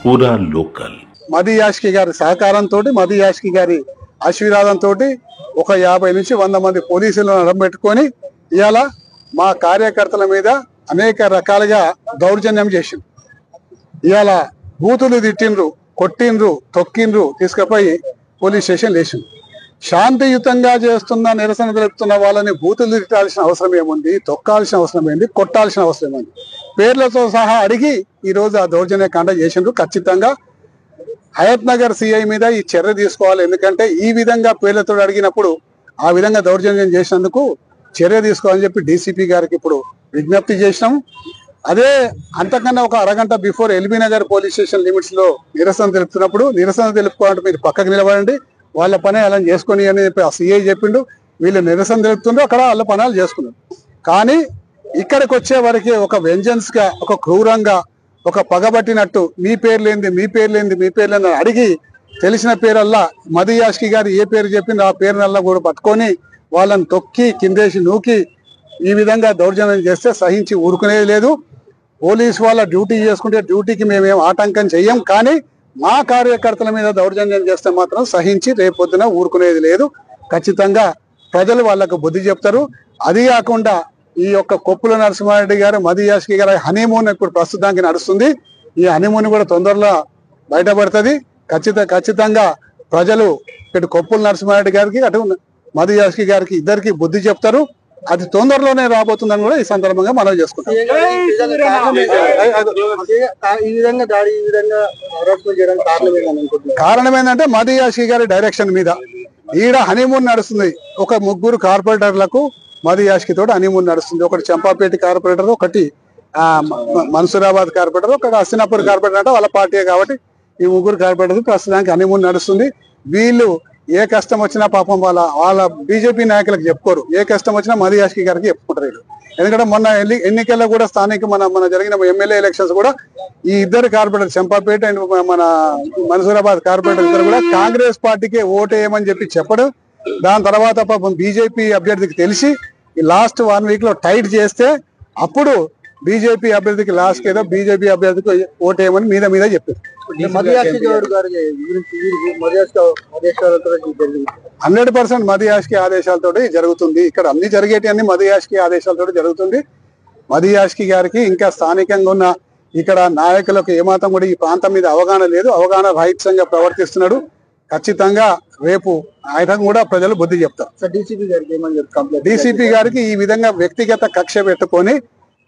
పూరా లోకల్ మది యాష్కి గారి సహకారంతో, మది యాష్కి గారి ఆశీర్వాదంతో ఒక 50 నుంచి 100 మంది పోలీసులను అడబెట్టుకొని ఇవాళ మా కార్యకర్తల మీద అనేక రకాలుగా దౌర్జన్యం చేసిండ్రు. ఇవాళ బూతులు తిట్టిండ్రు, కొట్టిండ్రు, తొక్కిండ్రు, తీసుకుపోయి పోలీస్ స్టేషన్ లేచిండ్రు. శాంతియుతంగా చేస్తున్న, నిరసన తెలుపుతున్న వాళ్ళని బూతులు తిట్టాల్సిన అవసరం ఏముంది, తొక్కాల్సిన అవసరం ఏంది, కొట్టాల్సిన అవసరం ఏముంది? పేర్లతో సహా అడిగి ఈరోజు ఆ దౌర్జన్య కాండ చేసిండ్రు. ఖచ్చితంగా హయత్ నగర్ సిఐ మీద ఈ చర్య తీసుకోవాలి. ఎందుకంటే ఈ విధంగా పేర్లతో అడిగినప్పుడు ఆ విధంగా దౌర్జన్యం చేసినందుకు చర్య తీసుకోవాలని చెప్పి డీసీపీ గారికి ఇప్పుడు విజ్ఞప్తి చేసినాం. అదే అంతకన్నా ఒక అరగంట before LB Nagar police station limits లో నిరసన తెలుపుతున్నప్పుడు, నిరసన తెలుపుకోవాలంటే మీరు పక్కకు నిలబడండి, వాళ్ళ పని అలా చేసుకుని అని చెప్పి ఆ సిఐ చెప్పిండు. వీళ్ళు నిరసన తెలుపుతుండ్రు, అక్కడ వాళ్ళ పనులు చేసుకున్నారు. కానీ ఇక్కడికి వచ్చే వరకే ఒక వెంజన్స్ గా, ఒక క్రూరంగా, ఒక పగబట్టినట్టు మీ పేర్లేంది, మీ పేర్లేంది, మీ పేర్లేంది అడిగి తెలిసిన పేరల్లా మది యాష్కి గారు ఏ పేరు చెప్పింది ఆ పేరునల్లా కూడా పట్టుకొని వాళ్ళని తొక్కి కిందేసి నూకి ఈ విధంగా దౌర్జన్యం చేస్తే సహించి ఊరుకునేది లేదు. పోలీసు వాళ్ళ డ్యూటీ చేసుకుంటే డ్యూటీకి మేమేం ఆటంకం చెయ్యం. కానీ మా కార్యకర్తల మీద దౌర్జన్యం చేస్తే మాత్రం సహించి రేపొద్దున ఊరుకునేది లేదు. ఖచ్చితంగా ప్రజలు వాళ్ళకు బుద్ధి చెప్తారు. అది కాకుండా ఈ యొక్క కొప్పుల నరసింహారెడ్డి గారు, మది యాష్కి గారి హనీమూన్ ఇప్పుడు ప్రస్తుతానికి నడుస్తుంది. ఈ హనీమూన్ కూడా తొందరలో బయటపడుతుంది. ఖచ్చితంగా ప్రజలు ఇటు కొప్పుల నరసింహారెడ్డి గారికి, అటు మది యాష్కి గారికి ఇద్దరికి బుద్ధి చెప్తారు. అది తొందరలోనే రాబోతుందని కూడా ఈ సందర్భంగా మనం చేసుకుంటాం. కారణం ఏంటంటే మది యాష్కి గారి డైరెక్షన్ మీద ఈడ హనీమూన్ నడుస్తుంది. ఒక 3 కార్పొరేటర్లకు మది యాష్కి తోటి హనీమూన్ నడుస్తుంది. ఒకటి చంపాపేట కార్పొరేటర్, ఒకటి మన్సూరాబాద్ కార్పొరేటర్, ఒకటి హస్తినాపూర్ కార్పొరేటర్. అంటే వాళ్ళ పార్టీ కాబట్టి ఈ 3 కార్పొరేటర్ ప్రస్తుతానికి హనీమూన్ నడుస్తుంది. వీళ్ళు ఏ కష్టం వచ్చినా పాపం వాళ్ళ బీజేపీ నాయకులకు చెప్పుకోరు. ఏ కష్టం వచ్చినా మది యాష్కి గారికి చెప్పుకుంటారు. ఎందుకంటే మొన్న ఎన్నికల్లో కూడా స్థానిక మన జరిగిన ఎమ్మెల్యే ఎలక్షన్స్ కూడా ఈ ఇద్దరు కార్పొరేటర్, చంపాపేట అండ్ మన మన్సూరాబాద్ కార్పొరేటర్ ఇద్దరు కూడా కాంగ్రెస్ పార్టీకే ఓటేయమని చెప్పి చెప్పడం. దాని తర్వాత పాపం బీజేపీ అభ్యర్థికి తెలిసి ఈ లాస్ట్ 1 వీక్ లో టైట్ చేస్తే అప్పుడు బీజేపీ అభ్యర్థికి లాస్ట్ ఏదో బీజేపీ అభ్యర్థికి ఓటేయమని మీద చెప్పారు. 100% మది యాష్కి ఆదేశాలతో జరుగుతుంది. ఇక్కడ అన్ని జరిగేటి అన్ని మది యాష్కి ఆదేశాలతో జరుగుతుంది. మది యాష్కి గారికి ఇంకా స్థానికంగా ఉన్న ఇక్కడ నాయకులకు ఏమాత్రం కూడా ఈ ప్రాంతం మీద అవగాహన లేదు, అవగాహన రహితంగా ప్రవర్తిస్తున్నాడు. ఖచ్చితంగా రేపు ఆయన కూడా ప్రజలు బుద్ధి చెప్తారు. డీసీపీ గారికి ఈ విధంగా వ్యక్తిగత కక్ష పెట్టుకొని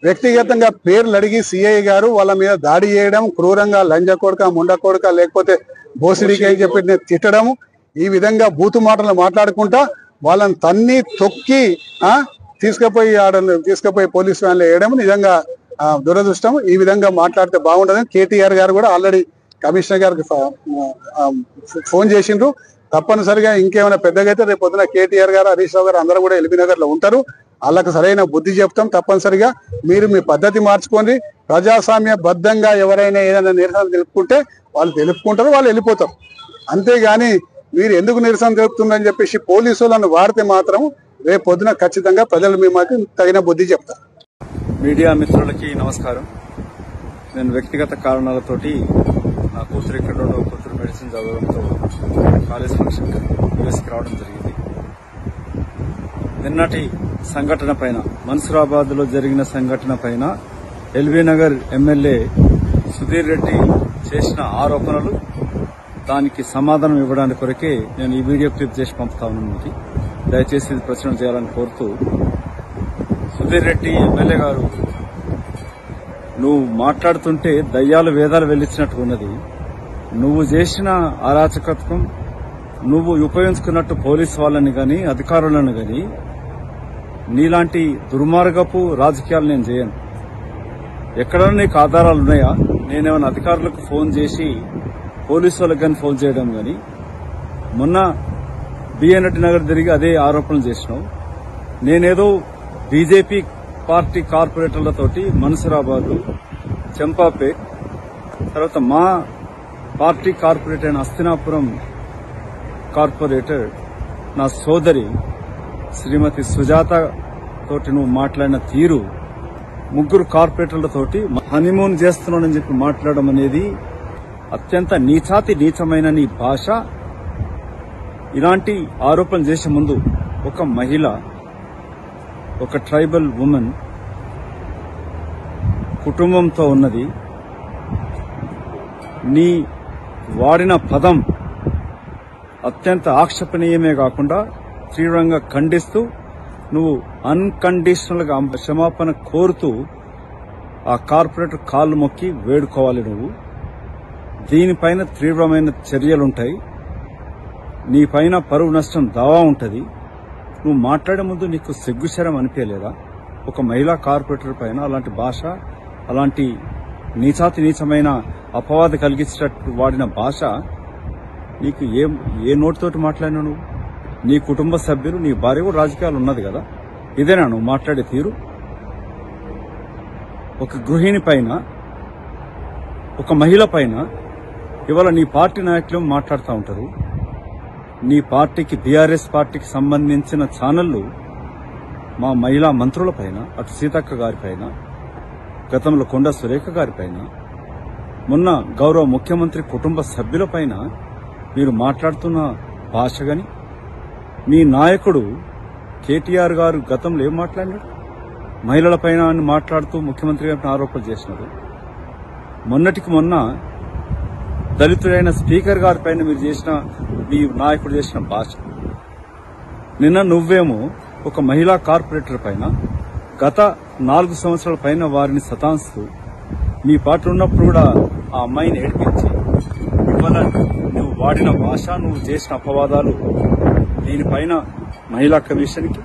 వ్యక్తిగతంగా పేర్లు అడిగి సిఐ గారు వాళ్ళ మీద దాడి చేయడం, క్రూరంగా లంజ కొడక, ముండ కొడక, లేకపోతే బోసిడికి అని చెప్పి తిట్టడం, ఈ విధంగా బూతు మాటలు మాట్లాడుకుంటా వాళ్ళని తన్ని తొక్కి తీసుకుపోయి పోలీస్ వ్యాన్లో వేయడం నిజంగా దురదృష్టం. ఈ విధంగా మాట్లాడితే బాగుండదని కేటీఆర్ గారు కూడా ఆల్రెడీ కమిషనర్ గారికి ఫోన్ చేసిండ్రు. తప్పనిసరిగా ఇంకేమైనా పెద్దగా అయితే రేపు పొద్దున కేటీఆర్ గారు, హరీష్ రావు గారు అందరూ కూడా ఎల్బీ నగర్ లో ఉంటారు. వాళ్ళకు సరైన బుద్ధి చెప్తాం. తప్పనిసరిగా మీరు మీ పద్ధతి మార్చుకోండి. ప్రజాస్వామ్య బద్ధంగా ఎవరైనా ఏదైనా నిరసన తెలుపుకుంటే వాళ్ళు తెలుపుకుంటారు, వాళ్ళు వెళ్ళిపోతారు. అంతేగాని మీరు ఎందుకు నిరసన తెలుపుతుందని చెప్పేసి పోలీసులను వాడితే మాత్రం రేపు పొద్దున ఖచ్చితంగా ప్రజలు మీకు తగిన బుద్ధి చెప్తారు. మీడియా మిత్రులకి నమస్కారం. నేను వ్యక్తిగత కారణాలతోటి నా కూతురు ఇక్కడ కూతురు మెడిసిన్ చదవడంతో కాలేజ్ ఫంక్షన్ యూఎస్కి రావడం జరిగింది. నిన్నటి సంఘటన పైన, మన్సూరాబాద్ లో జరిగిన సంఘటన పైన ఎల్బీ నగర్ ఎమ్మెల్యే సుధీర్ రెడ్డి చేసిన ఆరోపణలు, దానికి సమాధానం ఇవ్వడానికి కొరకే నేను ఈ వీడియో క్లిప్ చేసి పంపుతా ఉన్నాను. దయచేసి ఇది ప్రచురణ చేయాలని కోరుతూ, సుధీర్ రెడ్డి ఎమ్మెల్యే గారు, నువ్వు మాట్లాడుతుంటే దయ్యాలు వేదాలు వెళ్లిచ్చినట్టు ఉన్నది. నువ్వు చేసిన అరాచకత్వం, నువ్వు ఉపయోగించుకున్నట్టు పోలీసు వాళ్ళని గాని అధికారులను గాని, నీలాంటి దుర్మార్గపు రాజకీయాలు నేను చేయను. ఎక్కడైనా నీకు ఆధారాలు ఉన్నాయా? నేనేమైనా అధికారులకు ఫోన్ చేసి పోలీసు వాళ్ళకి కానీ ఫోన్ చేయడం గాని, మొన్న బిఎన్టి నగర్ తిరిగి అదే ఆరోపణలు చేసినావు. నేనేదో బీజేపీ పార్టీ కార్పొరేటర్లతోటి మన్సూరాబాద్, చంపాపేట్, తర్వాత మా పార్టీ కార్పొరేటర్ అయిన హస్తినాపురం కార్పొరేటర్ నా సోదరి శ్రీమతి సుజాత తోటి నువ్వు మాట్లాడిన తీరు, 3 కార్పొరేటర్లతోటి హనీమూన్ చేస్తున్నానని చెప్పి మాట్లాడడం అనేది అత్యంత నీచమైన నీ భాష. ఇలాంటి ఆరోపణ చేసే ముందు ఒక మహిళ, ఒక ట్రైబల్ ఉమెన్ కుటుంబంతో ఉన్నది. నీ వాడిన పదం అత్యంత ఆక్షేపణీయమే కాకుండా తీవ్రంగా ఖండిస్తూ నువ్వు అన్కండిషనల్ గా క్షమాపణ కోరుతూ ఆ కార్పొరేటర్ కాళ్ళు మొక్కి వేడుకోవాలి. నువ్వు దీనిపైన తీవ్రమైన చర్యలుంటాయి. నీ పైన పరువు నష్టం దావా ఉంటది. నువ్వు మాట్లాడే ముందు నీకు సిగ్గుశరం అనిపించలేదా? ఒక మహిళా కార్పొరేటర్ పైన అలాంటి భాష, అలాంటి నీచమైన అపవాద కలిగించేటట్టు వాడిన భాష నీకు ఏ నోటితోటి మాట్లాడినా? నువ్వు, నీ కుటుంబ సభ్యులు, నీ భార్య కూడా రాజకీయాలు ఉన్నది కదా. ఇదేనా నువ్వు మాట్లాడే తీరు? ఒక గృహిణి పైన, ఒక మహిళ పైన ఇవాళ నీ పార్టీ నాయకులు మాట్లాడుతూ ఉంటారు. నీ పార్టీకి, బీఆర్ఎస్ పార్టీకి సంబంధించిన ఛానళ్లు మా మహిళా మంత్రుల పైన, అటు సీతక్క గారి పైన, గతంలో కొండా సురేఖ గారి పైన, మొన్న గౌరవ ముఖ్యమంత్రి కుటుంబ సభ్యుల పైన మీరు మాట్లాడుతున్న భాష గాని, మీ నాయకుడు కేటీఆర్ గారు గతంలో ఏం మాట్లాడినాడు? మహిళల పైన మాట్లాడుతూ ముఖ్యమంత్రి గారిని ఆరోపణలు చేసినాడు. మొన్నటికి మొన్న దళితుడైన స్పీకర్ గారి పైన మీరు చేసిన, మీ నాయకుడు చేసిన భాష. నిన్న నువ్వేమో ఒక మహిళా కార్పొరేటర్ పైన గత 4 సంవత్సరాల పైన వారిని సతాంస్తూ మీ పార్టీ ఉన్నప్పుడు కూడా ఆ అమ్మాయిని ఏడిపించి, ఇవాళ నువ్వు వాడిన భాష, నువ్వు చేసిన అపవాదాలు, దీనిపైన మహిళా కమిషన్కి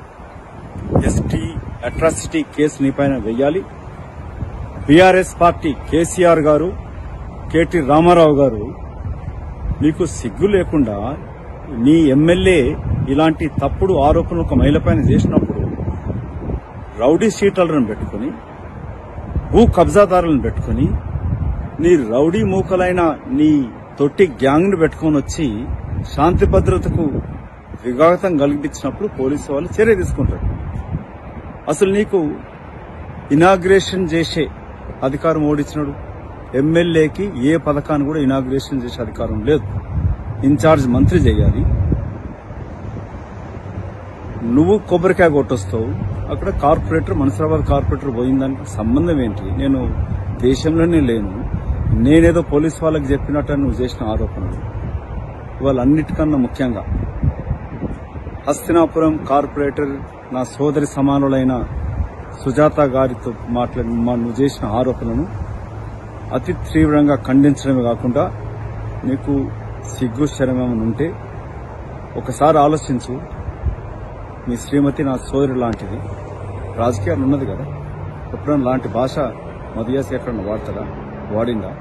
ఎస్టీ అట్రాసిటీ కేసు నీ పైన వెయ్యాలి. బీఆర్ఎస్ పార్టీ కేసీఆర్ గారు, కేటీ రామారావు గారు, నీకు సిగ్గు లేకుండా నీ ఎమ్మెల్యే ఇలాంటి తప్పుడు ఆరోపణలు ఒక మహిళ పైన చేసినప్పుడు రౌడీ షీటర్లను పెట్టుకుని, భూ కబ్జాదారులను పెట్టుకుని, నీ రౌడీ మూకలైన నీ తొట్టి గ్యాంగ్ ను పెట్టుకుని వచ్చి శాంతి భద్రతకు విఘాతం కలిగించినప్పుడు పోలీసు వాళ్ళు చర్య తీసుకుంటారు. అసలు నీకు ఇనాగ్రేషన్ చేసే అధికారం ఓడించినాడు. ఎమ్మెల్యేకి ఏ పథకాన్ని కూడా ఇనాగ్రేషన్ చేసే అధికారం లేదు. ఇన్ఛార్జ్ మంత్రి చేయాలి. నువ్వు కొబ్బరికాయ కొట్టొస్తావు. అక్కడ కార్పొరేటర్, మన్సూరాబాద్ కార్పొరేటర్ పోయిందానికి సంబంధం ఏంటి? నేను దేశంలోనే లేను. నేనేదో పోలీసు వాళ్ళకి చెప్పినట్టు నువ్వు చేసిన ఆరోపణలు. ఇవాళ అన్నిటికన్నా ముఖ్యంగా హస్తినాపురం కార్పొరేటర్, నా సోదరి సమానులైన సుజాత గారితో మాట్లాడి నువ్వు చేసిన ఆరోపణలను అతి తీవ్రంగా ఖండించడమే కాకుండా నీకు సిగ్గు శరమేమని ఉంటే ఒకసారి ఆలోచించు. మీ శ్రీమతి నా సోదరి లాంటిది, రాజకీయాలు ఉన్నది కదా. ఎప్పుడైనా లాంటి భాష మదియాసి ఎక్కడన్నా వాడతాడా? వాడిందా?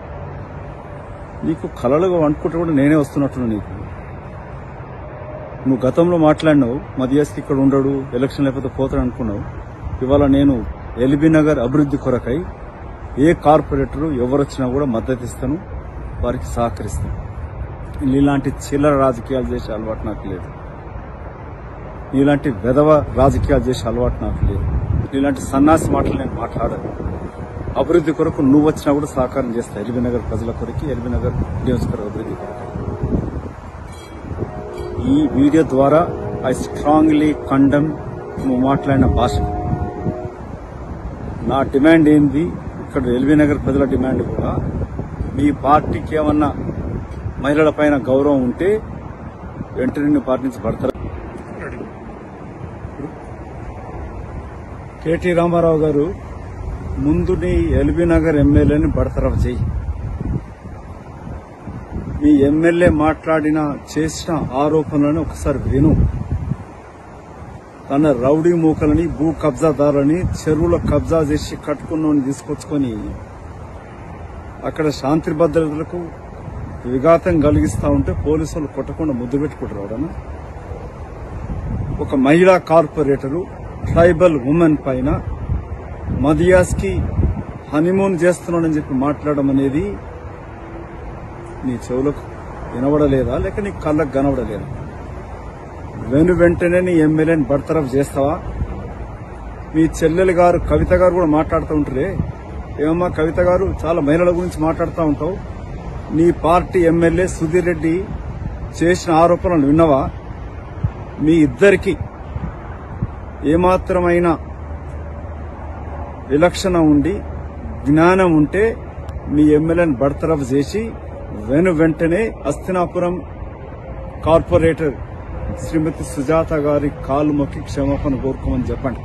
నీకు కలలుగా వండుకుంటే కూడా నేనే వస్తున్నట్లు. నీకు నువ్వు గతంలో మాట్లాడినావు, మదియాస్కి ఇక్కడ ఉండడు, ఎలక్షన్ లేకపోతే పోతాడు అనుకున్నావు. ఇవాళ నేను ఎల్బీ నగర్ అభివృద్ధి కొరకై ఏ కార్పొరేటర్ ఎవరొచ్చినా కూడా మద్దతు ఇస్తాను, వారికి సహకరిస్తాను. ఇలాంటి చిల్లర రాజకీయాలు చేసే అలవాటు నాకు లేదు. ఇలాంటి వెధవ రాజకీయాలు చేసే అలవాటు నాకు లేదు. ఇలాంటి సన్నాసి మాటలు నేను మాట్లాడను. అభివృద్ధి కొరకు నువ్వు వచ్చినా కూడా సహకారం చేస్తా. ఎల్బీ నగర్ ప్రజల కొరకు, ఎల్బీ నగర్ నియోజకవర్గ అభివృద్ధి కొరకు. ఈ వీడియో ద్వారా ఐ స్ట్రాంగ్లీ కండెమ్ నువ్వు మాట్లాడిన భాష. నా డిమాండ్ ఏంది? ఇక్కడ ఎల్బీ నగర్ ప్రజల డిమాండ్ కూడా, మీ పార్టీకి ఏమన్నా మహిళల పైన గౌరవం ఉంటే వెంటనే పార్టీ నుంచి పడతారు. కేటీ రామారావు గారు, ముందు నీ ఎల్బీ నగర్ ఎమ్మెల్యేని బడతరఫ్ చేయి. మీ ఎమ్మెల్యే మాట్లాడిన, చేసిన ఆరోపణలను ఒకసారి విను. తన రౌడీ మూకలని, భూ కబ్జాదారులని, చెరువుల కబ్జా చేసి కట్టుకున్నోని తీసుకొచ్చుకొని అక్కడ శాంతి భద్రతలకు విఘాతం కలిగిస్తా ఉంటే పోలీసులు కొట్టకుండా ముద్దు పెట్టుకుంటారు. ఎవడన్నా ఒక మహిళా కార్పొరేటరు ట్రైబల్ ఉమెన్ పైన మదియాస్కి హనీమూన్ చేస్తున్నాడని చెప్పి మాట్లాడడం అనేది నీ చెవులకు వినబడలేదా, లేక నీ కళ్ళకు కనబడలేదా? వెంటనే నీ ఎమ్మెల్యేని బర్తరఫ్ చేస్తావా? మీ చెల్లెలు గారు కవిత గారు కూడా మాట్లాడుతూ ఉంటారే, ఏమమ్మా కవిత గారు, చాలా మహిళల గురించి మాట్లాడుతూ ఉంటావు. నీ పార్టీ ఎమ్మెల్యే సుధీర్ రెడ్డి చేసిన ఆరోపణలు విన్నవా? మీ ఇద్దరికి ఏమాత్రమైన విలక్షణ ఉండి జ్ఞానం ఉంటే మీ ఎమ్మెల్యేని బర్తరఫ్ చేసి వెంటనే హస్తినాపురం కార్పొరేటర్ శ్రీమతి సుజాత గారి కాలు మొక్కి క్షమాపణ కోరుకోమని చెప్పండి.